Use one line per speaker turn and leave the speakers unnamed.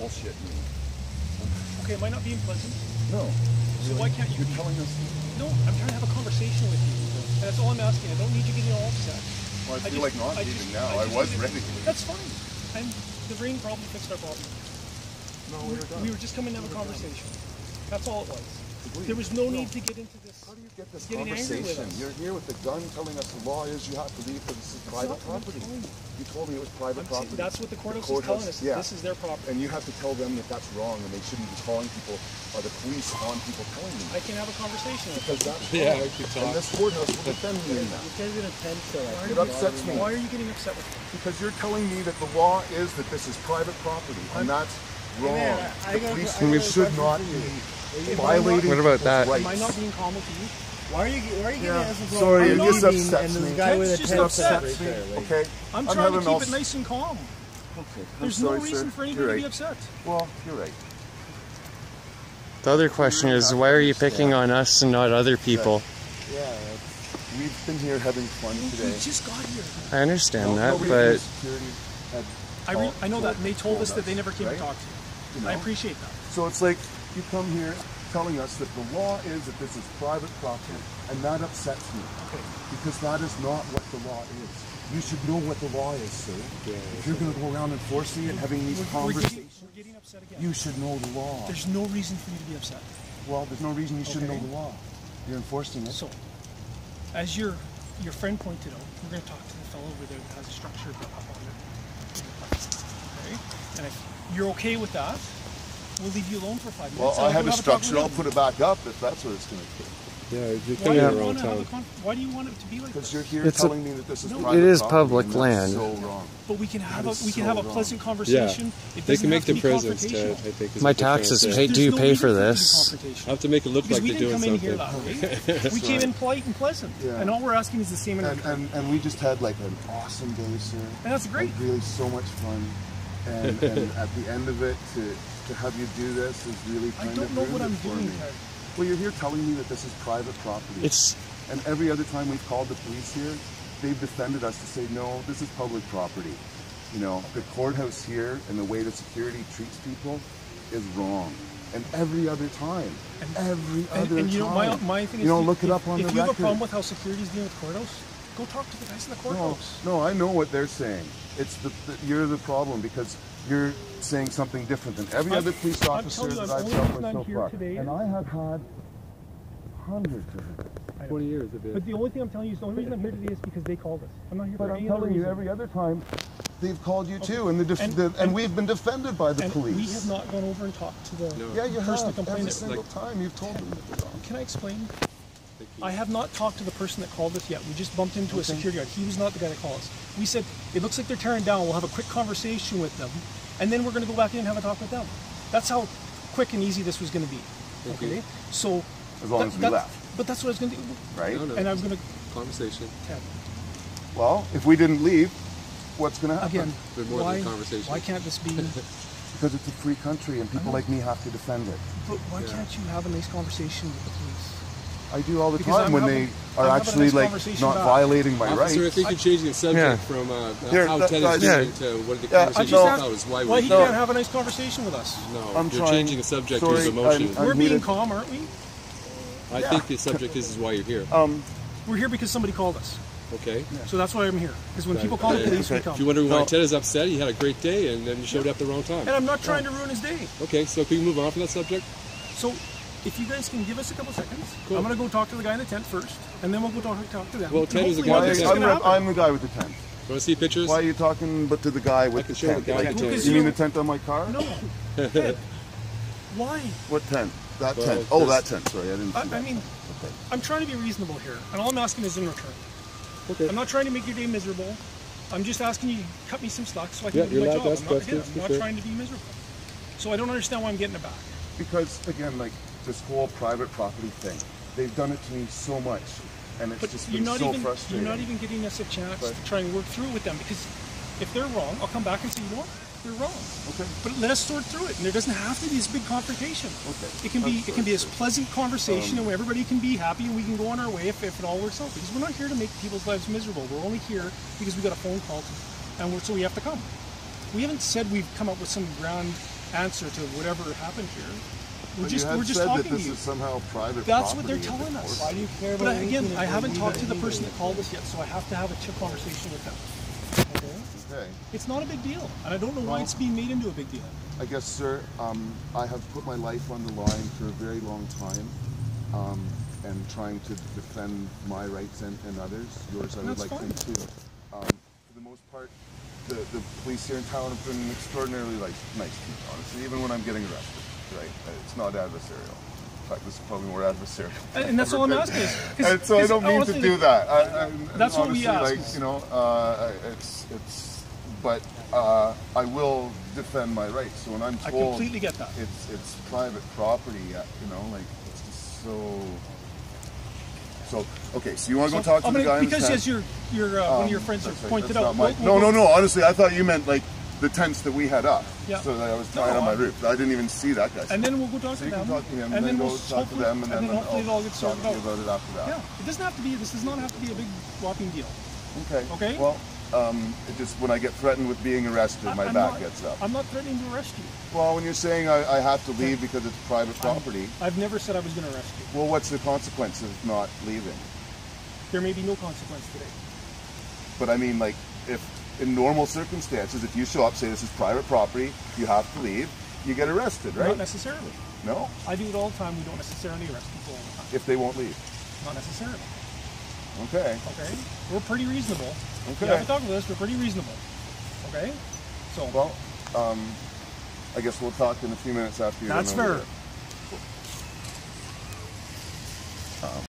bullshit me.
Okay, am I not being pleasant?
No.
So why can't you?
You're telling us.
No, I'm trying to have a conversation with you. And that's all I'm asking. I don't need you getting all upset.
Well, I feel like not even now. I was ready.
That's fine. The rain probably fixed our problem.
No, we were done.
We were just coming to have a conversation. That's all it was. There was no need to get into this.
How do you get this conversation? You're here with the gun telling us the law is you have to leave because this is private property. You told me it was private property.
That's what the courthouse is telling us.
Yeah.
This is their property.
And you have to tell them that that's wrong and they shouldn't be calling people, or the police on people telling me.
I can have a conversation with
because that's
wrong. Yeah, we could talk.
And this courthouse will defend me in that.
You guys are intense, so
it upsets me.
Why are you getting upset with me?
Because you're telling me that the law is that this is private property, and that's wrong. The police should not be violating.
What about that?
Rights.
Am I not being calm with you?
Why are you getting us a
sorry, it just upsets me.
Guy with a tent
upsets me. Okay,
I'm trying to keep it nice and calm.
Okay,
there's no reason for anybody to be upset.
Well, you're right.
The other question is, why are you picking on us and not other people?
Yeah, we've been here having fun today.
We just got here.
I understand that, but
I know that, and they told us that they never came to talk to you. I appreciate that.
So it's like you come here telling us that the law is that this is private property, and that upsets me.
Okay.
Because that is not what the law is. You should know what the law is, sir. If you're going to go around enforcing it, having these conversations,
we're getting upset again.
You should know the law.
There's no reason for you to be upset.
Well, there's no reason you shouldn't know the law. You're enforcing it.
So, as your friend pointed out, we're going to talk to the fellow over there that has a structure up on it. Okay? And if you're okay with that, we'll leave you alone for 5 minutes.
Well, I have a structure. I'll put it back up if that's what it's going to take.
Yeah, you're coming in the wrong time.
Why do you want it to be like
this? Because you're here telling me that this is private
It is
property,
public land.
So wrong.
But we can have a pleasant conversation.
Yeah. They can make the presence, Ted, I think. My taxes, do you pay for this? I have to make it look like they're doing something.
We came in polite and pleasant, and all we're asking is the same.
And we just had like an awesome day, sir.
And that's great.
Like, really, so much fun. And at the end of it, to have you do this is really kind of. I don't know what I'm doing, Ted. Well, you're here telling me that this is private property. And every other time we've called the police here, they've defended us to say, no, this is public property. You know, the courthouse here and the way that security treats people is wrong. And every other time,
and you know, my thing is,
look it up on the record.
If you have a problem with how security's dealing with courthouse, go talk to the guys in the courthouse.
No, I know what they're saying. It's you're the problem because you're saying something different than every other police officer that I've dealt with so far. And I have had hundreds of them.
20 years of it.
But the only thing I'm telling you is the only reason I'm here today is because they called us. I'm not here for any other reason. But I'm telling you,
every other time they've called you too, and we've been defended by the police.
We have not gone over and talked to the person that complained.
Every single time you've told them that they're wrong.
Can I explain? I have not talked to the person that called us yet. We just bumped into a security guard. He was not the guy that called us. We said, it looks like they're tearing down. We'll have a quick conversation with them, and then we're going to go back in and have a talk with them. That's how quick and easy this was going to be. Okay? So,
as long as we left.
But that's what I was going to do.
Right?
No.
And I was going to...
Conversation.
Ted.
Well, if we didn't leave, what's going to happen?
Again, why can't this be...
Because it's a free country and people like me have to defend it.
But why can't you have a nice conversation with the police?
I do all the time when they are actually not violating my rights.
Officer, I think you're changing the subject from how Ted is doing to what the conversation about is
why he can't have a nice conversation with us.
No, you're changing the subject to his emotion.
We're being calm, aren't we?
I think the subject is why you're here.
We're here because somebody called us.
Okay.
So that's why I'm here. Because when people call the police, we come.
If you wonder why Ted is upset, he had a great day and then you showed up at the wrong time.
And I'm not trying to ruin his day.
Okay, so can we move on from that subject?
So, if you guys can give us a couple seconds, I'm going to go talk to the guy in the tent first, and then we'll go talk to them.
Well, Ted is the guy with the tent.
I'm the guy with the tent.
Want to see pictures?
Why are you talking to the guy with the tent? You mean the tent on my car?
No. Ted, why?
What tent? That tent. Oh, that tent. Sorry, I didn't see that.
I mean, I'm trying to be reasonable here, and all I'm asking is in return. Okay. I'm not trying to make your day miserable. I'm just asking you to cut me some slack so I can do my job. I'm not trying to be miserable. So I don't understand why I'm getting it back.
Because, again, like, this whole private property thing, they've done it to me so much, and it's just been so frustrating.
You're not even giving us a chance to try and work through it with them, because if they're wrong, I'll come back and say, you know what, they're wrong. Okay. But let us sort through it, and there doesn't have to be this big confrontation. Okay. It can be this pleasant conversation, and everybody can be happy, and we can go on our way if it all works out. Because we're not here to make people's lives miserable. We're only here because we got a phone call, so we have to come. We haven't said we've come up with some grand answer to whatever happened here. We're just
said
talking
that this
to you.
is somehow private
That's
property.
what they're telling us.
Why do you care about
But again, I haven't talked to the person that called us yet, so I have to have a conversation with them.
Okay.
It's not a big deal, and I don't know why it's being made into a big deal.
I guess, sir, I have put my life on the line for a very long time, and trying to defend my rights and others. Yours, I would like to too. For the most part, the police here in town have been extraordinarily nice to me, honestly, even when I'm getting arrested. Right? It's not adversarial. In fact, this is probably more adversarial.
And that's all I'm asking.
And so I don't mean to do that.
That's what we ask.
Like, you know, but I will defend my rights. So when I'm told,
I completely get that.
It's private property. You know, like it's just so. So okay, so you want to go talk to the guy?
Because as one of your friends have pointed out.
No. Honestly, I thought you meant like the tents that we had up.
Yeah.
So that I was tying on my roof. I didn't even see that guy.
And then we'll go talk to them.
You can talk to him,
and then
we'll talk to them, and then
hopefully it all gets sorted out.
About it after that.
Yeah. It doesn't have to be. This does not have to be a big whopping deal.
Okay.
Okay.
Well, it just when I get threatened with being arrested, my back gets up.
I'm not threatening to arrest you.
Well, when you're saying I have to leave because it's private property.
I've never said I was going to arrest you.
Well, what's the consequence of not leaving?
There may be no consequence today.
But I mean, like, if in normal circumstances, if you show up, say this is private property, you have to leave, you get arrested, right?
Not necessarily.
No?
I do it all the time. We don't necessarily arrest people all the time.
If they won't leave?
Not necessarily.
Okay.
Okay? We're pretty reasonable.
Okay.
You have to talk with us, we're pretty reasonable. Okay? So.
Well, I guess we'll talk in a few minutes after you're done.
That's fair.